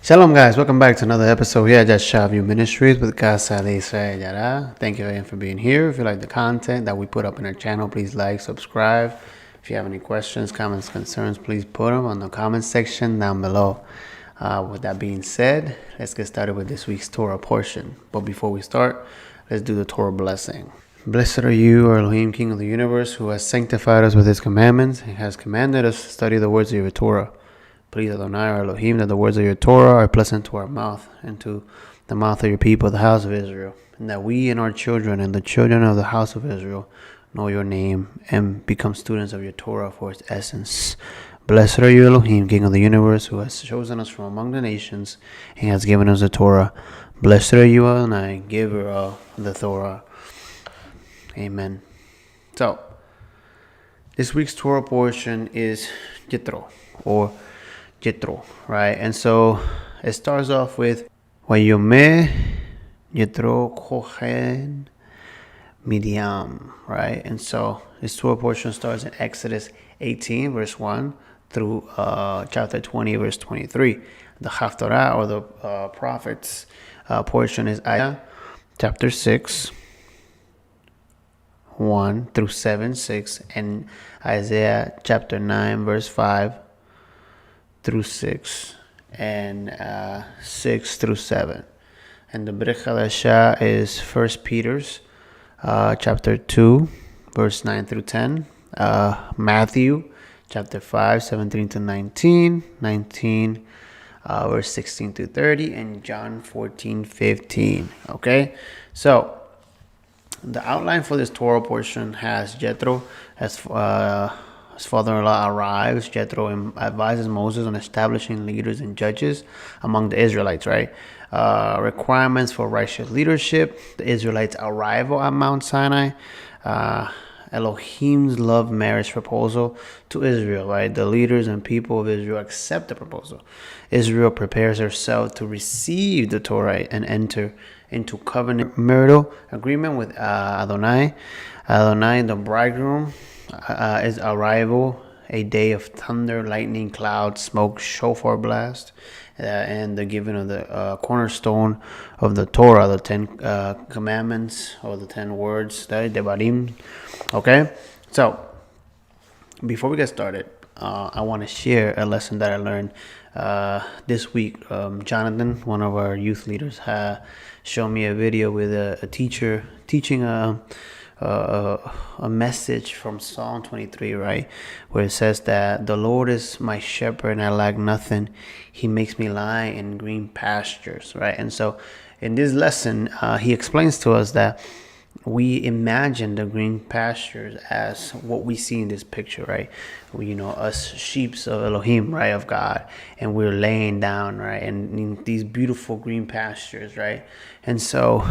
Shalom guys, welcome back to another episode here at Shavu Ministries with Casa de Israel Yarah. Thank you again for being here. If you like the content that we put up in our channel, please like, subscribe. If you have any questions, comments, concerns, please put them on the comment section down below. With that being said, let's get started with this week's Torah portion. But before we start, let's do the Torah blessing. Blessed are you, our Elohim, King of the universe, who has sanctified us with his commandments and has commanded us to study the words of your Torah. Please, Adonai, our Elohim, that the words of your Torah are pleasant to our mouth and to the mouth of your people, the house of Israel, and that we and our children and the children of the house of Israel know your name and become students of your Torah for its essence. Blessed are you, Elohim, King of the universe, who has chosen us from among the nations and has given us the Torah. Blessed are you, Adonai, giver of the Torah. Amen. So, this week's Torah portion is Jethro, or Jethro, right? And so it starts off with Wayomeh Jethro Kohen Midian, right? And so this Torah portion starts in Exodus 18, verse 1 through chapter 20, verse 23. The Haftarah, or the prophets portion, is Isaiah chapter 6, 1 through 7, 6, and Isaiah chapter 9, verse 5 through 6, and 6 through 7. And the Brit Chadashah is 1 Peter's chapter 2, verse 9 through 10, Matthew chapter 5, 17 to 19, verse 16 to 30, and John 14, 15. Okay, so the outline for this Torah portion has Jethro as his father-in-law arrives. Jethro advises Moses on establishing leaders and judges among the Israelites, right? Requirements for righteous leadership, the Israelites' arrival at Mount Sinai, Elohim's love marriage proposal to Israel, right? The leaders and people of Israel accept the proposal. Israel prepares herself to receive the Torah and enter into covenant marital agreement with Adonai. Adonai, the bridegroom, his arrival, a day of thunder, lightning, cloud, smoke, shofar blast, and the giving of the cornerstone of the Torah, the 10 commandments, or the 10 words, the Devarim. Okay, so before we get started, I want to share a lesson that I learned this week. Jonathan, one of our youth leaders, showed me a video with a teacher teaching a message from Psalm 23, right, where it says that the Lord is my shepherd and I lack nothing. He makes me lie in green pastures, right? And so in this lesson, he explains to us that we imagine the green pastures as what we see in this picture, right? Us sheeps of Elohim, right, of God, and we're laying down, right, and in these beautiful green pastures, right? And so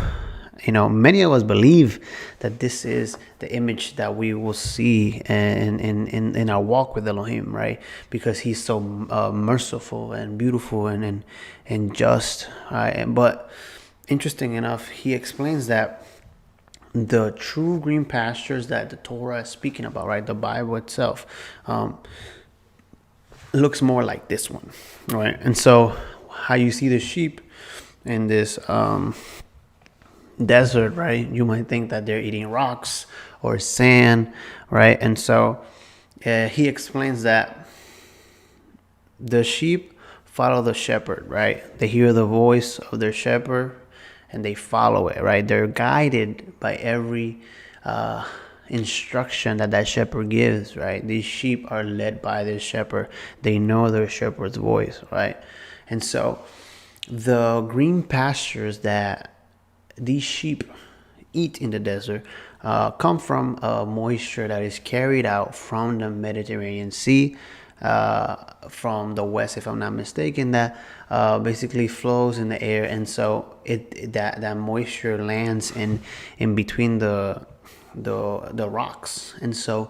many of us believe that this is the image that we will see in our walk with Elohim, right? Because he's so merciful and beautiful and just, right? But interesting enough, he explains that the true green pastures that the Torah is speaking about, right, the Bible itself, looks more like this one, right? And so how you see the sheep in this desert, right, you might think that they're eating rocks or sand, right? And so he explains that the sheep follow the shepherd, right? They hear the voice of their shepherd and they follow it, right? They're guided by every instruction that shepherd gives, right? These sheep are led by this shepherd. They know their shepherd's voice, right? And so the green pastures that these sheep eat in the desert come from moisture that is carried out from the Mediterranean Sea, from the west, if I'm not mistaken, that basically flows in the air, and so that moisture lands in between the rocks, and so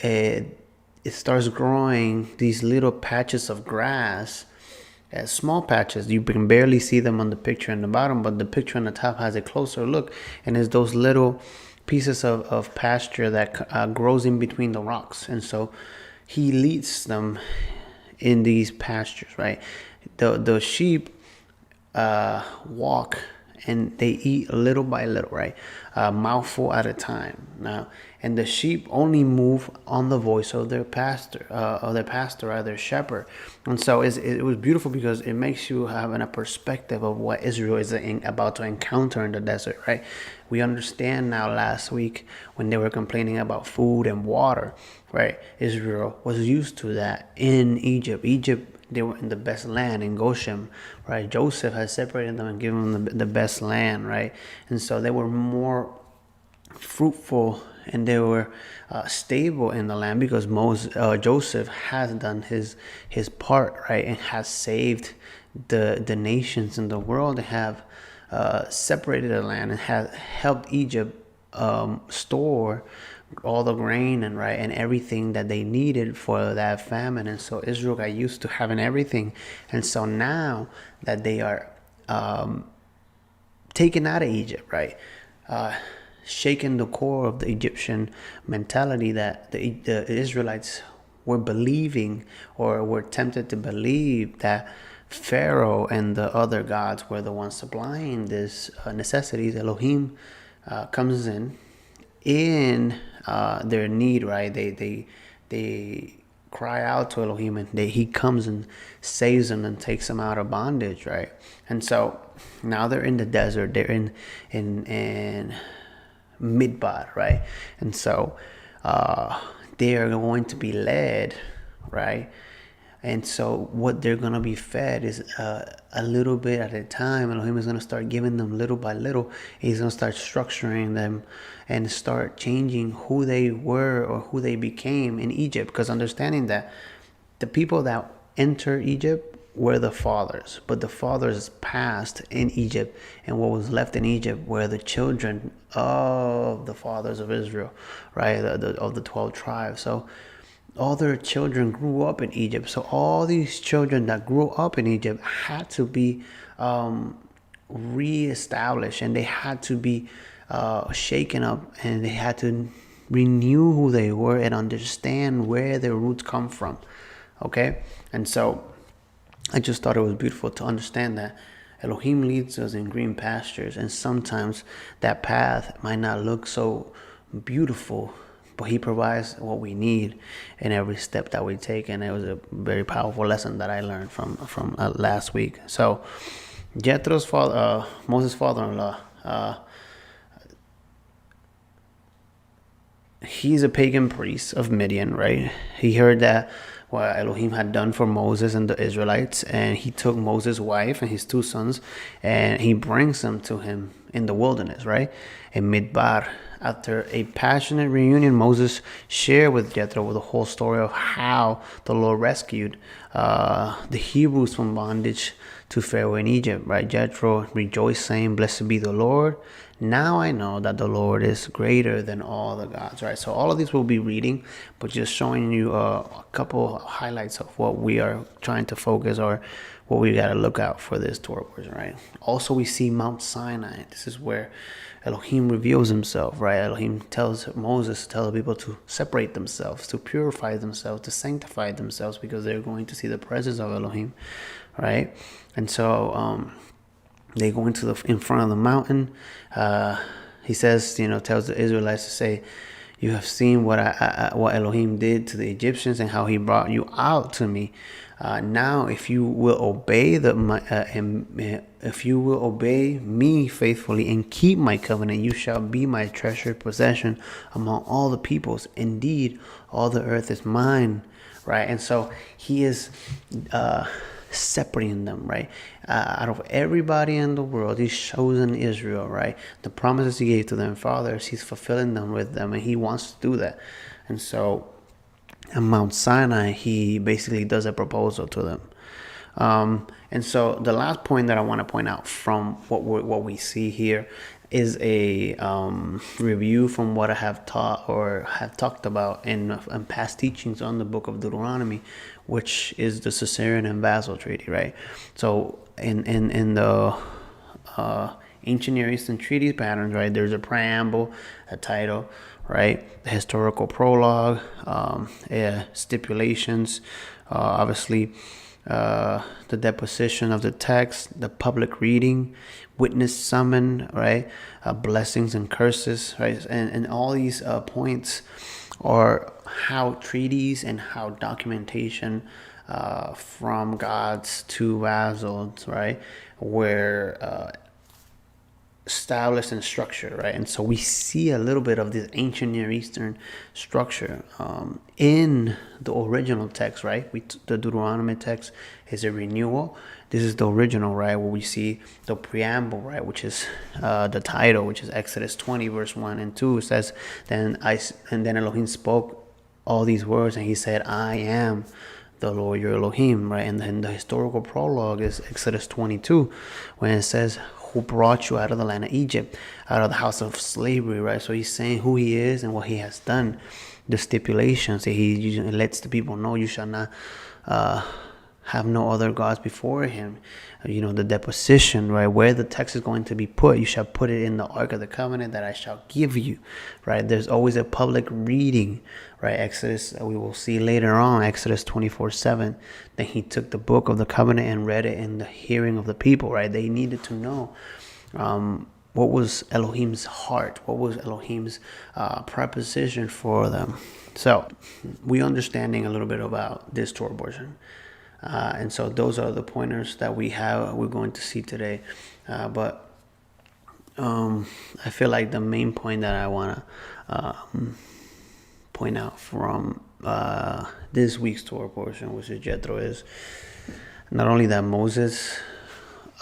it starts growing these little patches of grass. Small patches, you can barely see them on the picture on the bottom, but the picture on the top has a closer look, and it's those little pieces of pasture that grows in between the rocks. And so he leads them in these pastures, right? The sheep walk and they eat little by little, right? A mouthful at a time. Now, and the sheep only move on the voice of their pastor, or their shepherd. And so it was beautiful because it makes you have a perspective of what Israel is about to encounter in the desert, right? We understand now last week when they were complaining about food and water, right? Israel was used to that in Egypt. They were in the best land in Goshen, right? Joseph had separated them and given them the best land, right? And so they were more fruitful and they were stable in the land because Joseph has done his part, right, and has saved the nations in the world and have separated the land and have helped Egypt store all the grain and everything that they needed for that famine. And so Israel got used to having everything, and so now that they are taken out of Egypt, right, shaking the core of the Egyptian mentality that the Israelites were believing or were tempted to believe that Pharaoh and the other gods were the ones supplying these necessities. Elohim comes in their need, right? They cry out to Elohim, and he comes and saves them and takes them out of bondage, right? And so now they're in the desert. They're in Midbar, right? And so they are going to be led, right? And so what they're going to be fed is a little bit at a time. Elohim is going to start giving them little by little. He's going to start structuring them and start changing who they were or who they became in Egypt. Because understanding that the people that enter Egypt were the fathers, but the fathers passed in Egypt, and what was left in Egypt were the children of the fathers of Israel, right? Of the 12 tribes. So all their children grew up in Egypt. So all these children that grew up in Egypt had to be reestablished, and they had to be shaken up, and they had to renew who they were and understand where their roots come from. Okay? And so I just thought it was beautiful to understand that Elohim leads us in green pastures, and sometimes that path might not look so beautiful, but he provides what we need in every step that we take. And it was a very powerful lesson that I learned from last week. So Jethro's father, Moses' father-in-law, he's a pagan priest of Midian, right? He heard that what Elohim had done for Moses and the Israelites, and he took Moses' wife and his 2 sons, and he brings them to him in the wilderness, right? In Midbar. After a passionate reunion, Moses shared with Jethro the whole story of how the Lord rescued the Hebrews from bondage to Pharaoh in Egypt, right? Jethro rejoiced, saying, "Blessed be the Lord. Now I know that the Lord is greater than all the gods," right? So all of these we'll be reading, but just showing you a couple highlights of what we are trying to focus or what we got to look out for this Torah portion, right? Also, we see Mount Sinai. This is where Elohim reveals himself, right? Elohim tells Moses to tell the people to separate themselves, to purify themselves, to sanctify themselves, because they're going to see the presence of Elohim, right? And so they go in front of the mountain. He says, tells the Israelites to say, "You have seen what Elohim did to the Egyptians and how he brought you out to me. Now, if you will obey me faithfully and keep my covenant, you shall be my treasured possession among all the peoples. Indeed, all the earth is mine," right? And so he is separating them, right? Out of everybody in the world, he's chosen Israel, right? The promises he gave to them fathers, he's fulfilling them with them, and he wants to do that. And so on Mount Sinai, he basically does a proposal to them. And so the last point that I want to point out from what we see here is a review from what I have taught or have talked about in past teachings on the book of Deuteronomy, which is the Caesarean and Vassal Treaty, right? So in the ancient Near Eastern treaty patterns, right, there's a preamble, a title, right, the historical prologue, stipulations, obviously the deposition of the text, the public reading, witness summon, right? Blessings and curses, right? And all these points are how treaties and how documentation from gods to vassals, right, were established and structured, right? And so we see a little bit of this ancient Near Eastern structure in the original text, right? The Deuteronomy text is a renewal. This is the original, right? Where we see the preamble, right? Which is the title, which is Exodus 20, verse 1 and 2. It says, then Elohim spoke all these words, and he said, I am the Lord your Elohim, right? And then the historical prologue is Exodus 22, when it says, who brought you out of the land of Egypt, out of the house of slavery, right? So he's saying who he is and what he has done. The stipulations that he lets the people know, you shall not have no other gods before him. The deposition, right? Where the text is going to be put, you shall put it in the ark of the covenant that I shall give you, right? There's always a public reading, right? Exodus, we will see later on, Exodus 24:7, that he took the book of the covenant and read it in the hearing of the people, right? They needed to know what was Elohim's heart, what was Elohim's preposition for them. So we understanding a little bit about this Torah portion. And so those are the pointers that we're going to see today. But I feel like the main point that I want to point out from this week's Torah portion, which is Jethro, is not only that Moses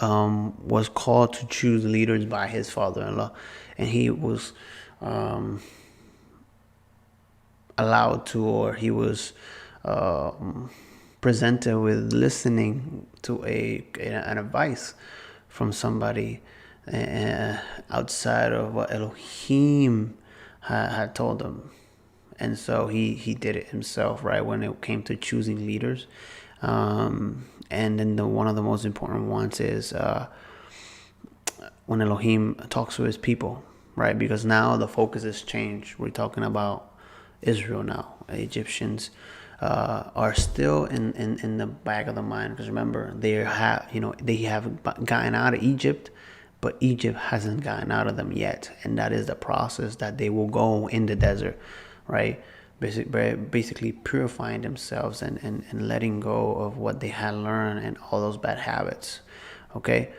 was called to choose leaders by his father-in-law, and he was allowed to, or he was presented with listening to an advice from somebody outside of what Elohim had told him. And so he did it himself, right, when it came to choosing leaders. And then one of the most important ones is when Elohim talks to his people, right? Because now the focus has changed. We're talking about Israel now. Egyptians are still in the back of the mind, because remember, they have gotten out of Egypt, but Egypt hasn't gotten out of them yet, and that is the process that they will go in the desert, right? Basically purifying themselves and letting go of what they had learned and all those bad habits. Okay,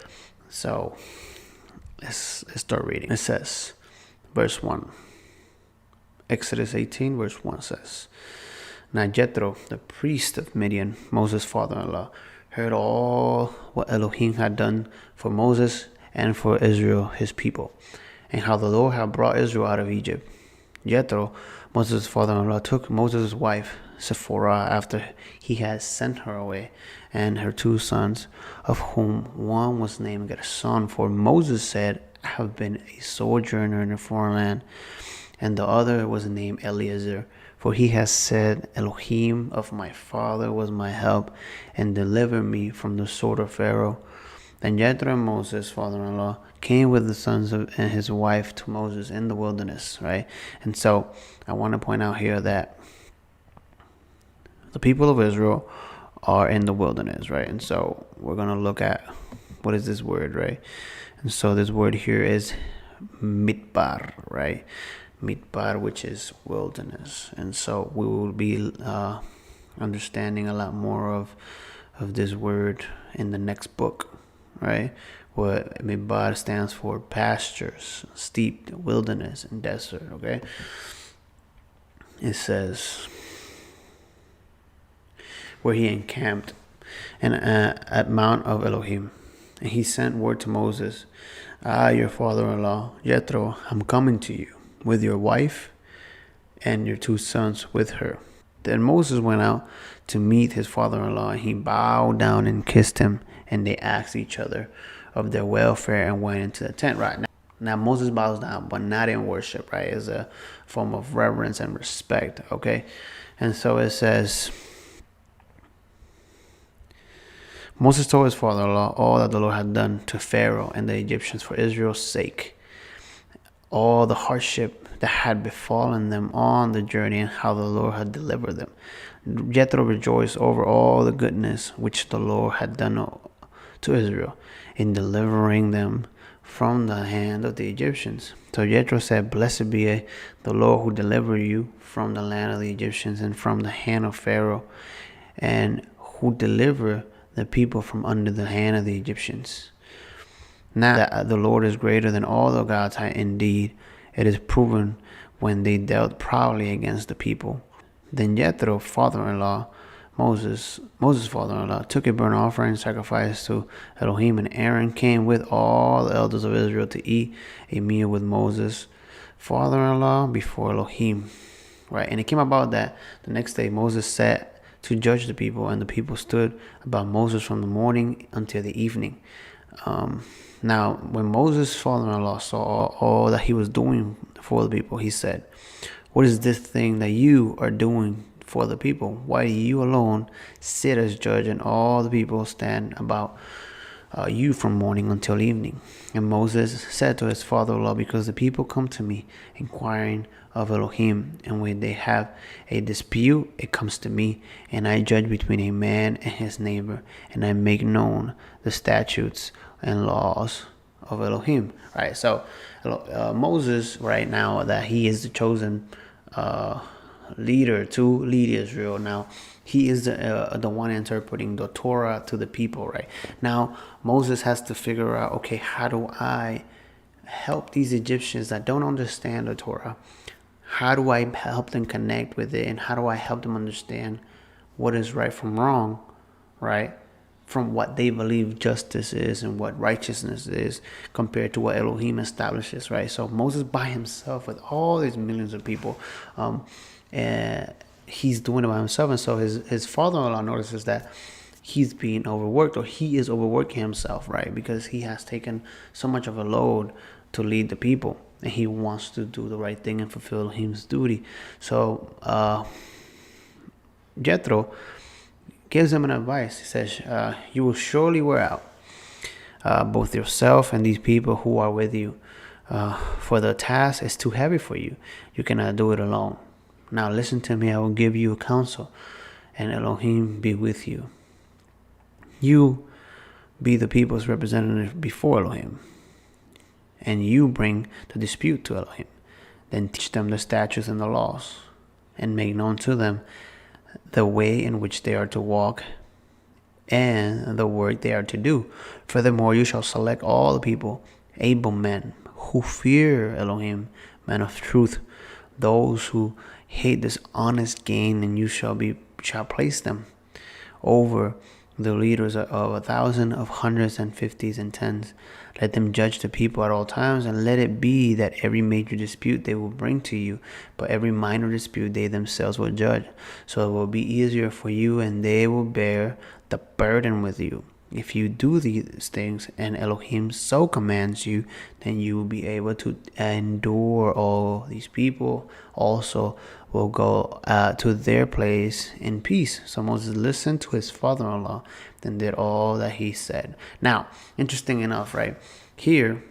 so let's start reading. It says, verse 1, Exodus 18, verse 1 says, now Jethro, the priest of Midian, Moses' father-in-law, heard all what Elohim had done for Moses and for Israel, his people, and how the Lord had brought Israel out of Egypt. Jethro, Moses' father-in-law, took Moses' wife, Zipporah, after he had sent her away, and her 2 sons, of whom one was named Gershon, for Moses said, I have been a sojourner in a foreign land, and the other was named Eliezer, for he has said, Elohim of my father was my help, and delivered me from the sword of Pharaoh. Then Jethro and Moses' father-in-law came with the sons and his wife to Moses in the wilderness, right? And so I want to point out here that the people of Israel are in the wilderness, right? And so we're going to look at what is this word, right? And so this word here is midbar, right? Midbar, which is wilderness. And so we will be understanding a lot more of this word in the next book, right? What midbar stands for: pastures, steep, wilderness, and desert. Okay, it says where he encamped and at Mount of Elohim, and he sent word to Moses, your father-in-law Jethro, I'm coming to you with your wife and your 2 sons with her. Then Moses went out to meet his father-in-law, and he bowed down and kissed him, and they asked each other of their welfare and went into the tent. Right now Moses bows down, but not in worship, right? It's a form of reverence and respect, okay? And so it says, Moses told his father-in-law all that the Lord had done to Pharaoh and the Egyptians for Israel's sake, all the hardship that had befallen them on the journey and how the Lord had delivered them. Jethro rejoiced over all the goodness which the Lord had done to Israel in delivering them from the hand of the Egyptians. So Jethro said, "Blessed be the Lord who delivered you from the land of the Egyptians and from the hand of Pharaoh, and who delivered the people from under the hand of the Egyptians. Now that the Lord is greater than all the gods, indeed, it is proven when they dealt proudly against the people." Then Jethro, father-in-law, Moses' father-in-law, took a burnt offering sacrifice to Elohim, and Aaron came with all the elders of Israel to eat a meal with Moses' father-in-law before Elohim. Right, and it came about that the next day Moses sat to judge the people, and the people stood about Moses from the morning until the evening. Now, when Moses' father-in-law saw all that he was doing for the people, he said, "What is this thing that you are doing for the people? Why do you alone sit as judge, and all the people stand about you from morning until evening?" And Moses said to his father-in-law, "Because the people come to me inquiring of Elohim, and when they have a dispute, it comes to me, and I judge between a man and his neighbor, and I make known the statutes and laws of Elohim." Right, so Moses, right now, that he is the chosen leader to lead Israel. Now, he is the one interpreting the Torah to the people. Right now, Moses has to figure out, okay, how do I help these Egyptians that don't understand the Torah? How do I help them connect with it, and how do I help them understand what is right from wrong, right? From what they believe justice is and what righteousness is compared to what Elohim establishes, right? So Moses by himself with all these millions of people, he's doing it by himself. And so his father-in-law notices that he's being overworked, or he is overworking himself, right? Because he has taken so much of a load to lead the people, and he wants to do the right thing and fulfill his duty. So Jethro gives him an advice. He says, "You will surely wear out both yourself and these people who are with you, for the task is too heavy for you. You cannot do it alone. Now listen to me, I will give you a counsel, and Elohim be with you. You be the people's representative before Elohim, and you bring the dispute to Elohim. Then teach them the statutes and the laws, and make known to them the way in which they are to walk and the work they are to do. Furthermore, you shall select all the people, able men who fear Elohim, men of truth, those who hate dishonest gain, and you shall place them over the leaders of 1,000, of hundreds and fifties and tens. Let them judge the people at all times, and let it be that every major dispute they will bring to you, but every minor dispute they themselves will judge. So it will be easier for you, and they will bear the burden with you. If you do these things, and Elohim so commands you, then you will be able to endure all these people. Also will go to their place in peace." So Moses listened to his father-in-law, then did all that he said. Now, interesting enough, right? Here,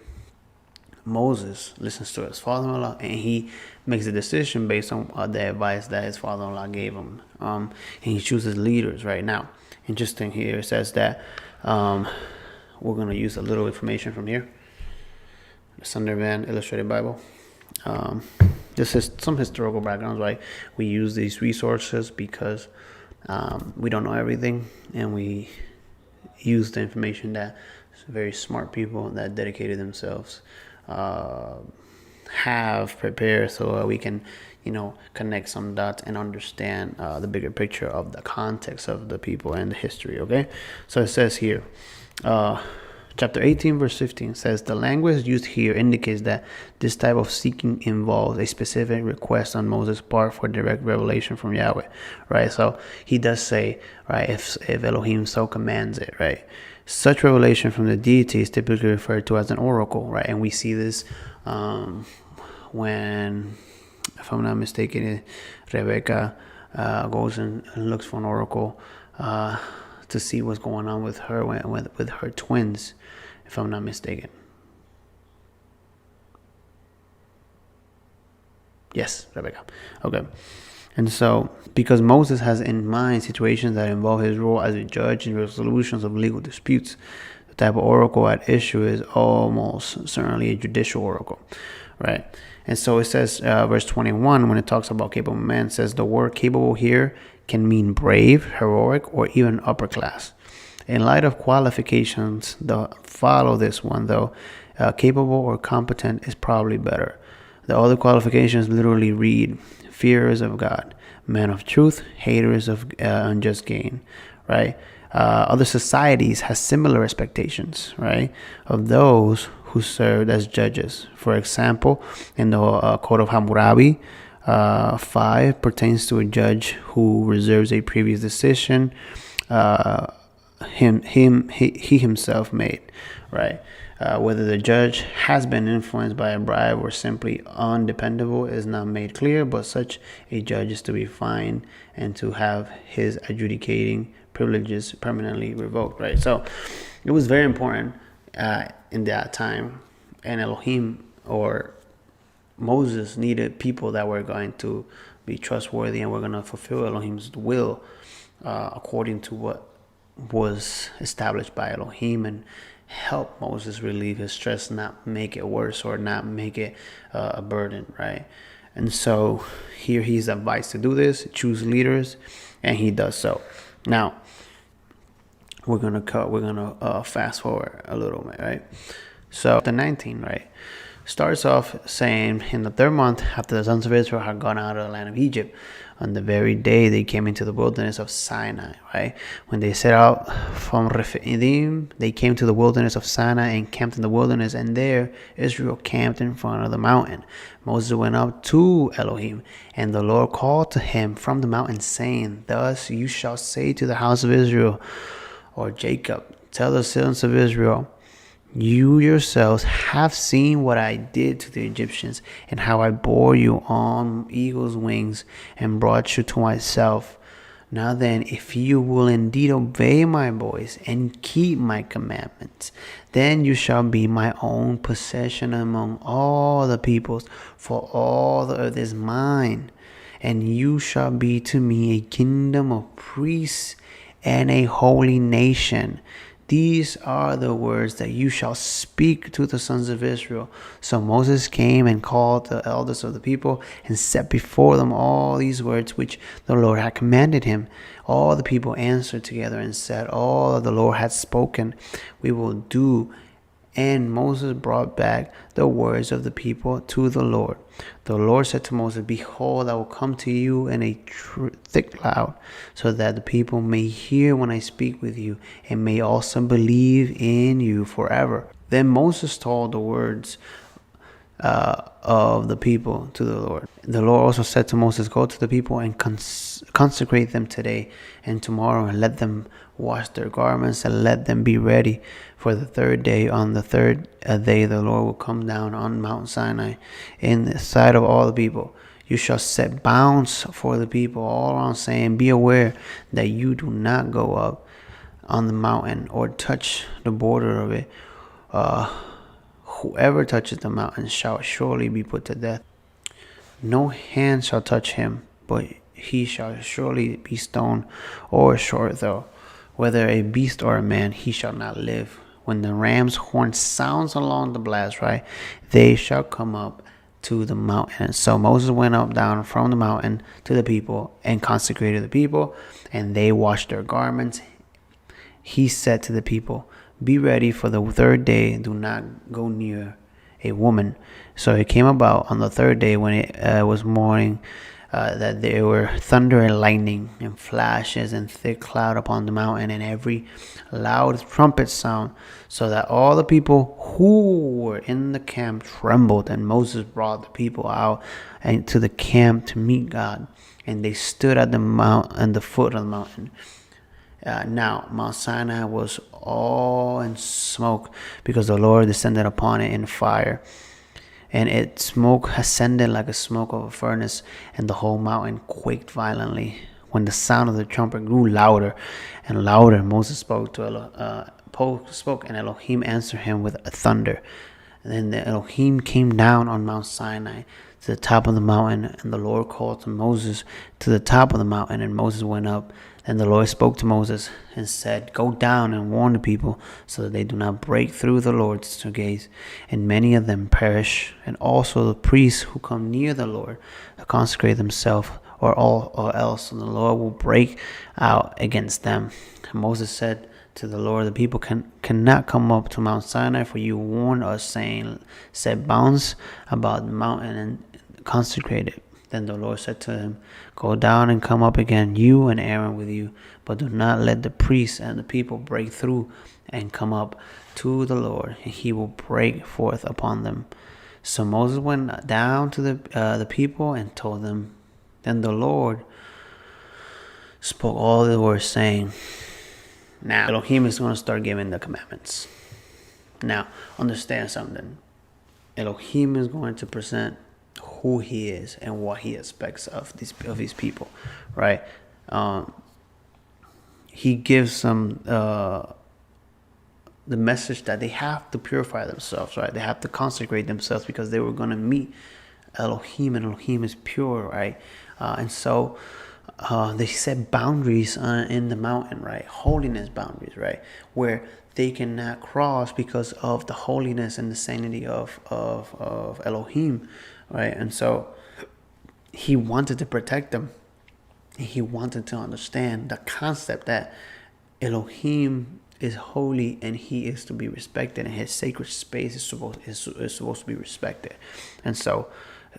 Moses listens to his father-in-law, and he makes a decision based on the advice that his father-in-law gave him. And he chooses leaders. Right now, interesting here, it says that we're going to use a little information from here, the Sundervan Illustrated Bible. This is some historical backgrounds, right? We use these resources because we don't know everything, and we use the information that very smart people that dedicated themselves have prepared, so we can, connect some dots and understand the bigger picture of the context of the people and the history. Okay, so it says here, chapter 18 verse 15 says, "The language used here indicates that this type of seeking involves a specific request on Moses' part for direct revelation from Yahweh." Right, so he does say, right, if Elohim so commands it, right? Such revelation from the deity is typically referred to as an oracle, right? And we see this when, if I'm not mistaken, Rebecca goes and looks for an oracle to see what's going on with her with her twins, if I'm not mistaken. Yes, Rebecca. Okay. And so, because Moses has in mind situations that involve his role as a judge in resolutions of legal disputes, the type of oracle at issue is almost certainly a judicial oracle, right? And so it says, verse 21, when it talks about capable men, says the word capable here can mean brave, heroic, or even upper class. In light of qualifications that follow this one, though, capable or competent is probably better. The other qualifications literally read fearers of God, men of truth, haters of unjust gain, right? Other societies have similar expectations, right, of those who served as judges. For example, in the Code of Hammurabi, 5 pertains to a judge who reserves a previous decision he himself made, right? Whether the judge has been influenced by a bribe or simply undependable is not made clear, but such a judge is to be fined and to have his adjudicating privileges permanently revoked, right? So it was very important in that time, and Elohim or Moses needed people that were going to be trustworthy and were going to fulfill Elohim's will according to what was established by Elohim, and help Moses relieve his stress, not make it worse or not make it a burden, right? And so here he's advised to do this, choose leaders, and he does so. Now we're gonna fast forward a little bit, right? So the 19, right, starts off saying, in the 3rd month after the sons of Israel had gone out of the land of Egypt, on the very day they came into the wilderness of Sinai, right? When they set out from Rephidim, they came to the wilderness of Sinai and camped in the wilderness, and there Israel camped in front of the mountain. Moses went up to Elohim, and the Lord called to him from the mountain, saying, thus you shall say to the house of Israel, or Jacob, tell the sons of Israel, you yourselves have seen what I did to the Egyptians, and how I bore you on eagle's wings and brought you to myself. Now then, if you will indeed obey my voice and keep my commandments, then you shall be my own possession among all the peoples, for all the earth is mine. And you shall be to me a kingdom of priests and a holy nation. These are the words that you shall speak to the sons of Israel. So Moses came and called the elders of the people and set before them all these words which the Lord had commanded him. All the people answered together and said, all that the Lord had spoken, we will do. And Moses brought back the words of the people to the Lord. The Lord said to Moses, behold, I will come to you in a thick cloud, so that the people may hear when I speak with you, and may also believe in you forever. Then Moses told the words of the people to the Lord. The Lord also said to Moses, go to the people and consecrate them today and tomorrow, and let them wash their garments, and let them be ready for the 3rd day. On the 3rd day the Lord will come down on Mount Sinai in the sight of all the people. You shall set bounds for the people all around, saying, be aware that you do not go up on the mountain or touch the border of it. Whoever touches the mountain shall surely be put to death. No hand shall touch him, but he shall surely be stoned or short though. Whether a beast or a man, he shall not live. When the ram's horn sounds along the blast, right, they shall come up to the mountain. So Moses went up down from the mountain to the people and consecrated the people, and they washed their garments. He said to the people, be ready for the 3rd day, do not go near a woman. So it came about on the 3rd day, when it was morning, that there were thunder and lightning and flashes and thick cloud upon the mountain, and every loud trumpet sound, so that all the people who were in the camp trembled. And Moses brought the people out and to the camp to meet God, and they stood at the foot of the mountain. Now Mount Sinai was all in smoke, because the Lord descended upon it in fire, and its smoke ascended like the smoke of a furnace, and the whole mountain quaked violently. When the sound of the trumpet grew louder and louder, Moses spoke, and Elohim answered him with a thunder. And then the Elohim came down on Mount Sinai to the top of the mountain. And the Lord called to Moses to the top of the mountain, and Moses went up. And the Lord spoke to Moses and said, Go down and warn the people, so that they do not break through the Lord's gates, and many of them perish, and also the priests who come near the Lord to consecrate themselves, or else the Lord will break out against them. And Moses said to the Lord, The people cannot come up to Mount Sinai, for you warned us, saying, Set bounds about the mountain and consecrate it. Then the Lord said to him, Go down and come up again, you and Aaron with you, but do not let the priests and the people break through and come up to the Lord, and he will break forth upon them. So Moses went down to the people and told them. Then the Lord spoke all the words, saying, Now Elohim is going to start giving the commandments. Now, understand something. Elohim is going to present who he is and what he expects of these people, right? He gives them the message that they have to purify themselves, right? They have to consecrate themselves because they were going to meet Elohim, and Elohim is pure, right? And so they set boundaries in the mountain, right? Holiness boundaries, right? Where they cannot cross because of the holiness and the sanctity of Elohim, right? And so he wanted to protect them. He wanted to understand the concept that Elohim is holy and he is to be respected, and his sacred space is supposed to be respected. And so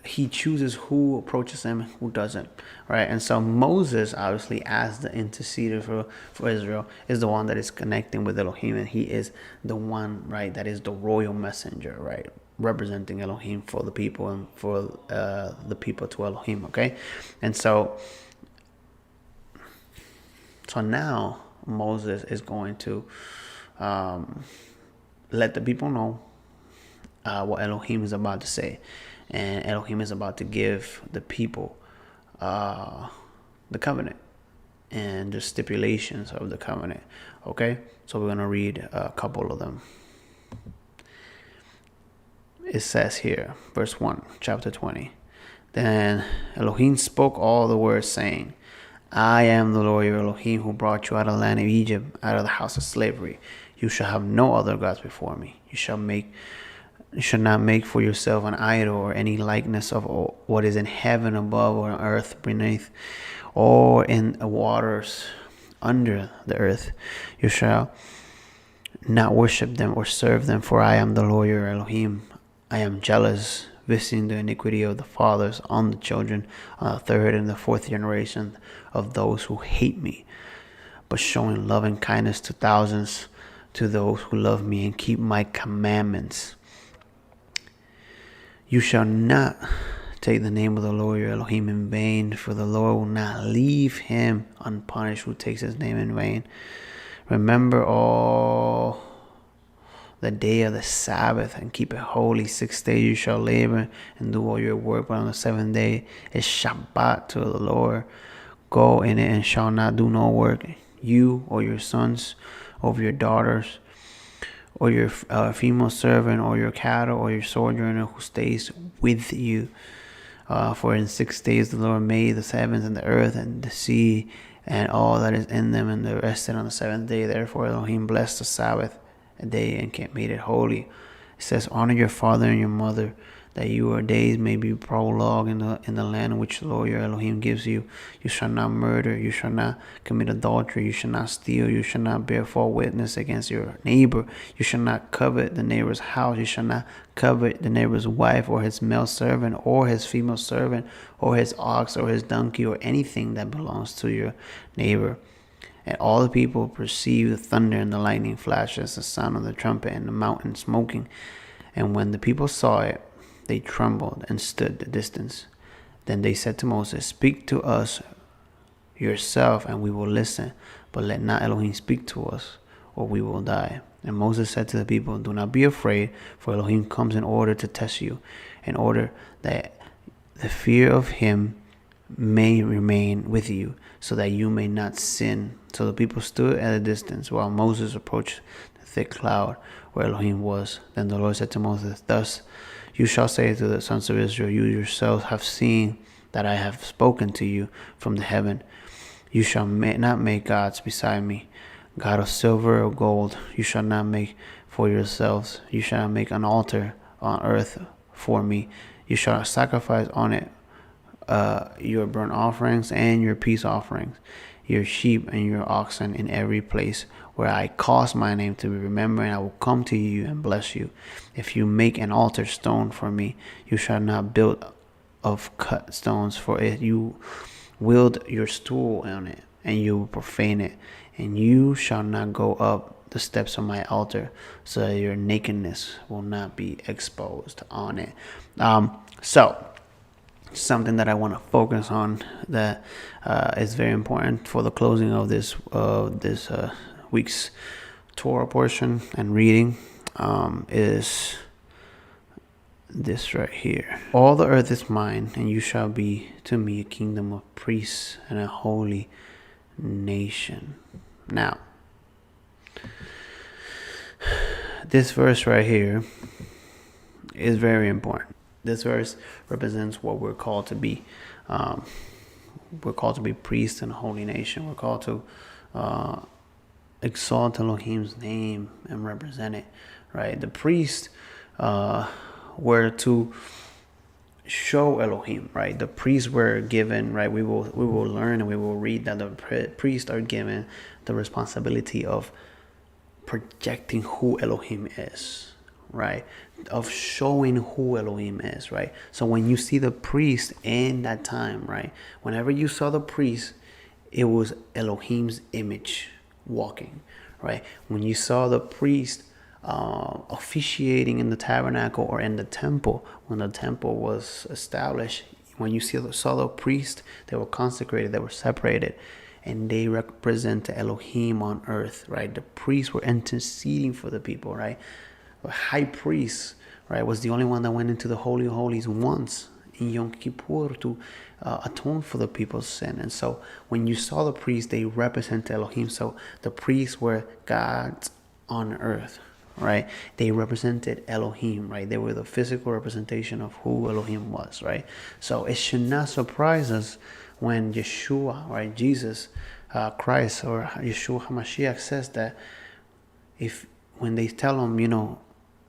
he chooses who approaches him and who doesn't, right? And so Moses, obviously, as the interceder for Israel, is the one that is connecting with Elohim, and he is the one, right, that is the royal messenger, right, representing Elohim for the people and for the people to Elohim, okay? And so now Moses is going to let the people know what Elohim is about to say. And Elohim is about to give the people the covenant and the stipulations of the covenant. Okay? So we're going to read a couple of them. It says here, verse 1, chapter 20. Then Elohim spoke all the words, saying, I am the Lord your Elohim, who brought you out of the land of Egypt, out of the house of slavery. You shall have no other gods before me. You shall not make for yourself an idol or any likeness of what is in heaven above, or on earth beneath, or in the waters under the earth. You shall not worship them or serve them, for I am the Lord your Elohim. I am jealous, visiting the iniquity of the fathers on the children, on the third and the fourth generation of those who hate me, but showing love and kindness to thousands, to those who love me and keep my commandments. You shall not take the name of the Lord your Elohim in vain, for the Lord will not leave him unpunished who takes his name in vain. Remember all the day of the Sabbath and keep it holy. 6 days you shall labor and do all your work, but on the seventh day is Shabbat to the Lord. Go in it and shall not do no work, you or your sons, or your daughters, or your female servant, or your cattle, or your sojourner who stays with you. For in 6 days the Lord made the heavens and the earth and the sea and all that is in them, and the rested on the seventh day. Therefore Elohim blessed the Sabbath day and made it holy. It says, honor your father and your mother, that your days may be prolonged in the land which the Lord your Elohim gives you. You shall not murder, you shall not commit adultery, you shall not steal, you shall not bear false witness against your neighbor, you shall not covet the neighbor's house, you shall not covet the neighbor's wife, or his male servant, or his female servant, or his ox, or his donkey, or anything that belongs to your neighbor. And all the people perceived the thunder and the lightning flashes, the sound of the trumpet, and the mountain smoking. And when the people saw it, they trembled and stood at a distance. Then they said to Moses, speak to us yourself, and we will listen. But let not Elohim speak to us, or we will die. And Moses said to the people, do not be afraid, for Elohim comes in order to test you, in order that the fear of him may remain with you, so that you may not sin. So the people stood at a distance, while Moses approached the thick cloud where Elohim was. Then the Lord said to Moses, thus You shall say to the sons of Israel, you yourselves have seen that I have spoken to you from the heaven. You shall not make gods beside me, God of silver or gold. You shall not make for yourselves. You shall not make an altar on earth for me. You shall sacrifice on it your burnt offerings and your peace offerings, your sheep and your oxen in every place where I cause my name to be remembered, and I will come to you and bless you. If you make an altar stone for me, you shall not build of cut stones, for it you wield your stool on it, and you will profane it. And you shall not go up the steps of my altar, so that your nakedness will not be exposed on it. So something that I want to focus on that is very important for the closing of this week's Torah portion and reading is this right here. All the earth is mine, and you shall be to me a kingdom of priests and a holy nation. Now, this verse right here is very important. This verse represents what we're called to be. We're called to be priests and a holy nation. We're called to exalt Elohim's name and represent it, right? The priests were to show Elohim, right? The priests were given, right? We will learn and we will read that the priests are given the responsibility of projecting who Elohim is, right? Of showing who Elohim is, right? So when you see the priest in that time, right? Whenever you saw the priest, it was Elohim's image walking, right? When you saw the priest officiating in the tabernacle or in the temple, when the temple was established, when you saw the priest, they were consecrated, they were separated, and they represent Elohim on earth, right? The priests were interceding for the people, right? The high priest, right, was the only one that went into the Holy of Holies once in Yom Kippur to atone for the people's sin. And so when you saw the priests, they represent Elohim. So the priests were gods on earth, right? They represented Elohim, right? They were the physical representation of who Elohim was, right? So it should not surprise us when Yeshua, right, Jesus Christ, or Yeshua HaMashiach says that when they tell him,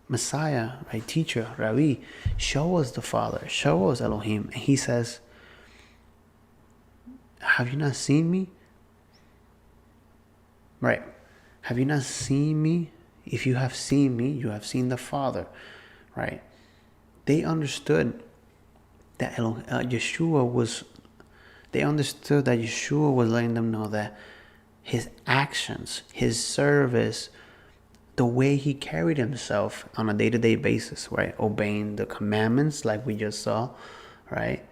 Messiah, right, teacher, Rabbi, show us the Father, show us Elohim. And he says, have you not seen me? Right. Have you not seen me? If you have seen me, you have seen the Father, right? They understood that Yeshua was letting them know that his actions, his service, the way he carried himself on a day-to-day basis, right? Obeying the commandments like we just saw, right?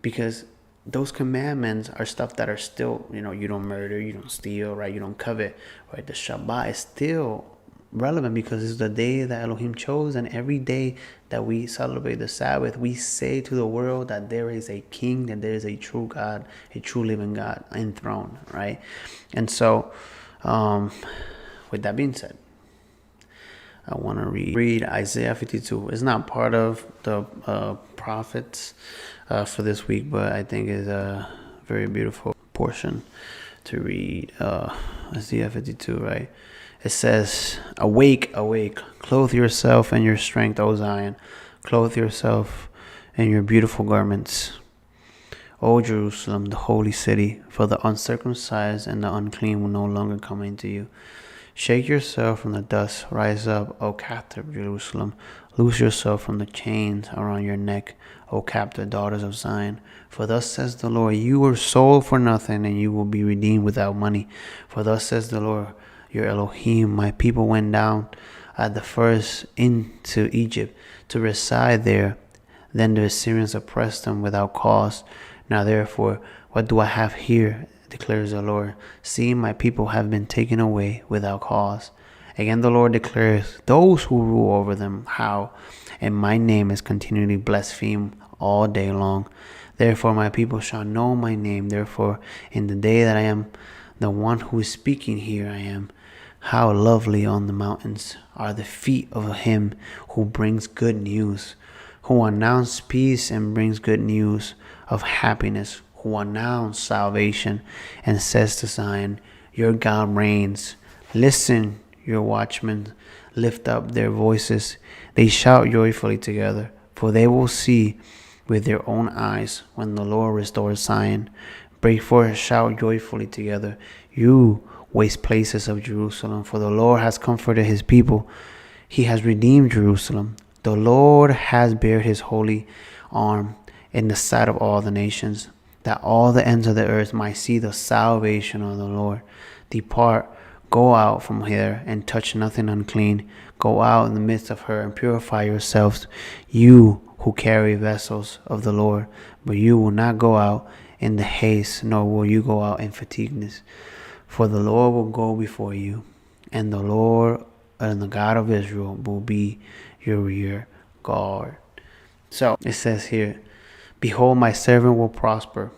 Because those commandments are stuff that are still, you don't murder, you don't steal, right? You don't covet, right? The Shabbat is still relevant because it's the day that Elohim chose, and every day that we celebrate the Sabbath, we say to the world that there is a king, that there is a true God, a true living God enthroned, right? And so, with that being said, I want to read Isaiah 52. It's not part of the prophets for this week, but I think it's a very beautiful portion to read. Isaiah 52, right? It says, awake, awake, clothe yourself in your strength, O Zion. Clothe yourself in your beautiful garments, O Jerusalem, the holy city, for the uncircumcised and the unclean will no longer come into you. Shake yourself from the dust, rise up, O captive Jerusalem. Loose yourself from the chains around your neck, O captive daughters of Zion. For thus says the Lord, you were sold for nothing, and you will be redeemed without money. For thus says the Lord, your Elohim, my people went down at the first into Egypt to reside there. Then the Assyrians oppressed them without cause. Now therefore, what do I have here, declares the Lord? See, my people have been taken away without cause. Again the Lord declares, those who rule over them, how? And my name is continually blasphemed all day long. Therefore my people shall know my name. Therefore in the day that I am the one who is speaking here, I am. How lovely on the mountains are the feet of him who brings good news, who announces peace and brings good news of happiness, who announces salvation and says to Zion, your God reigns. Listen, your watchmen lift up their voices. They shout joyfully together, for they will see with their own eyes when the Lord restores Zion. Break forth, shout joyfully together, you waste places of Jerusalem, for the Lord has comforted his people. He has redeemed Jerusalem. The Lord has bared his holy arm in the sight of all the nations, that all the ends of the earth might see the salvation of the Lord. Depart, go out from here, and touch nothing unclean. Go out in the midst of her and purify yourselves, you who carry vessels of the Lord. But you will not go out in the haste, nor will you go out in fatigueness. For the Lord will go before you, and the Lord and the God of Israel will be your rear guard. So it says here, behold, my servant will prosper.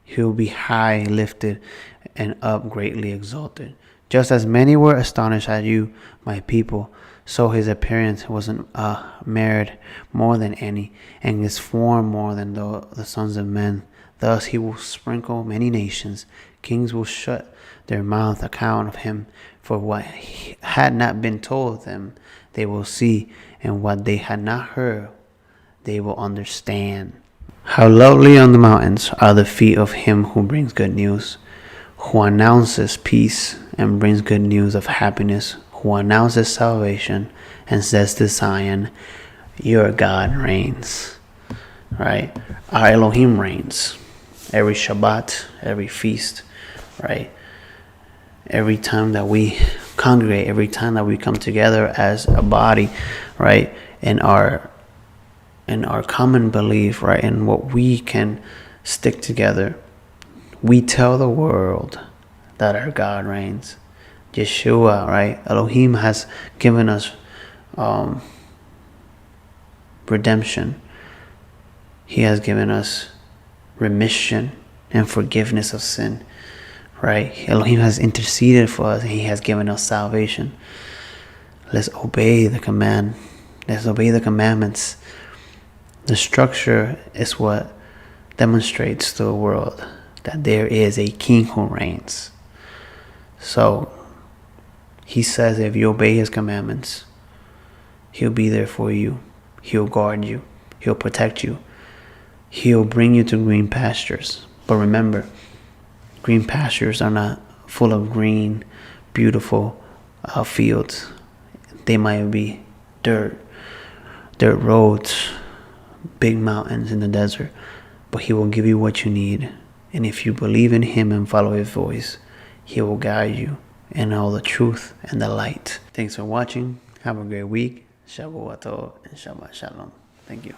He will be high lifted and up greatly exalted. Just as many were astonished at you, my people, so his appearance was marred more than any, and his form more than the sons of men. Thus he will sprinkle many nations. Kings will shut their mouth account of him, for what had not been told them they will see, and what they had not heard they will understand. How lovely on the mountains are the feet of him who brings good news, who announces peace and brings good news of happiness, who announces salvation and says to Zion, your God reigns. Right? Our Elohim reigns. Every Shabbat, every feast, right? Every time that we congregate, every time that we come together as a body, right? In our common belief, right? In what we can stick together, we tell the world that our God reigns. Yeshua, right? Elohim has given us redemption. He has given us remission and forgiveness of sin, right? Elohim has interceded for us, and he has given us salvation. Let's obey the command. Let's obey the commandments. The structure is what demonstrates to the world that there is a king who reigns. So he says if you obey his commandments, he'll be there for you. He'll guard you. He'll protect you. He'll bring you to green pastures. But remember, green pastures are not full of green, beautiful fields. They might be dirt roads, big mountains in the desert. But he will give you what you need. And if you believe in him and follow his voice, he will guide you in all the truth and the light. Thanks for watching. Have a great week. Shavuot and Shabbat Shalom. Thank you.